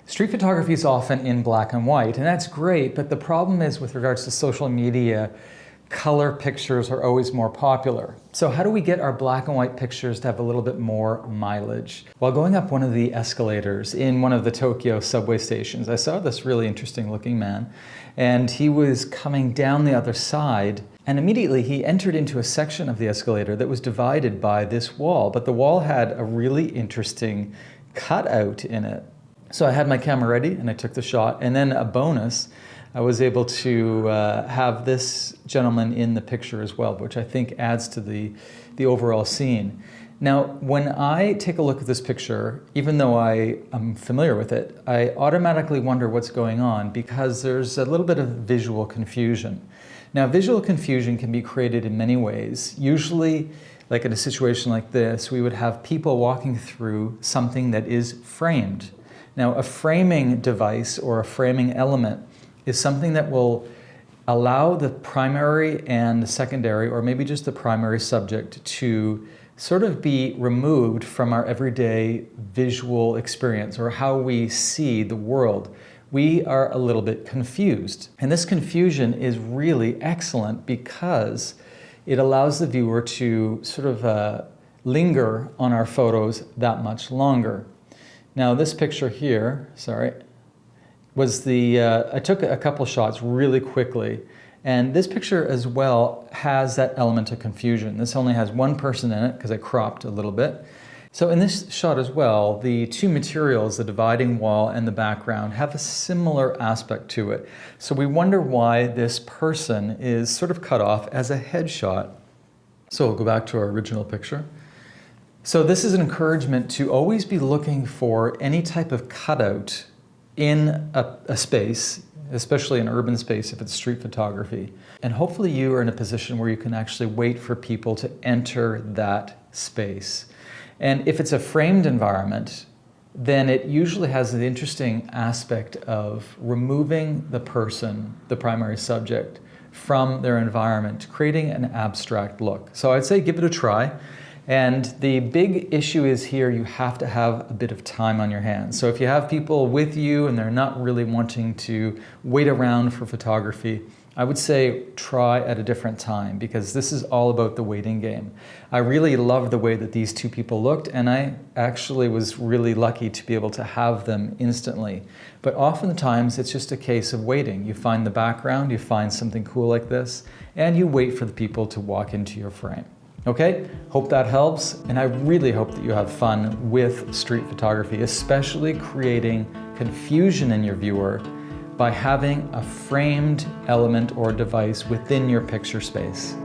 Street photography is often in black and white, and that's great, but the problem is with regards to social media, color pictures are always more popular. So how do we get our black and white pictures to have a little bit more mileage? While going up one of the escalators in one of the Tokyo subway stations, I saw this really interesting looking man, and he was coming down the other side, and immediately he entered into a section of the escalator that was divided by this wall, but the wall had a really interesting cutout in it. So I had my camera ready and I took the shot, and then a bonus, I was able to have this gentleman in the picture as well, which I think adds to the overall scene. Now, when I take a look at this picture, even though I am familiar with it, I automatically wonder what's going on because there's a little bit of visual confusion. Now, visual confusion can be created in many ways. Usually, like in a situation like this, we would have people walking through something that is framed. Now, a framing device or a framing element is something that will allow the primary and the secondary, or maybe just the primary subject, to sort of be removed from our everyday visual experience or how we see the world. We are a little bit confused. And this confusion is really excellent because it allows the viewer to sort of linger on our photos that much longer. Now this picture here, was I took a couple shots really quickly, and this picture as well has that element of confusion. This only has one person in it because I cropped a little bit. So in this shot as well, the two materials, the dividing wall and the background, have a similar aspect to it. So we wonder why this person is sort of cut off as a headshot. So we'll go back to our original picture. So this is an encouragement to always be looking for any type of cutout in a space, especially an urban space if it's street photography. And hopefully you are in a position where you can actually wait for people to enter that space. And if it's a framed environment, then it usually has the interesting aspect of removing the person, the primary subject, from their environment, creating an abstract look. So I'd say give it a try. And the big issue is here, you have to have a bit of time on your hands. So if you have people with you and they're not really wanting to wait around for photography, I would say try at a different time because this is all about the waiting game. I really love the way that these two people looked, and I actually was really lucky to be able to have them instantly. But oftentimes it's just a case of waiting. You find the background, you find something cool like this, and you wait for the people to walk into your frame. Okay, hope that helps, and I really hope that you have fun with street photography, especially creating confusion in your viewer by having a framed element or device within your picture space.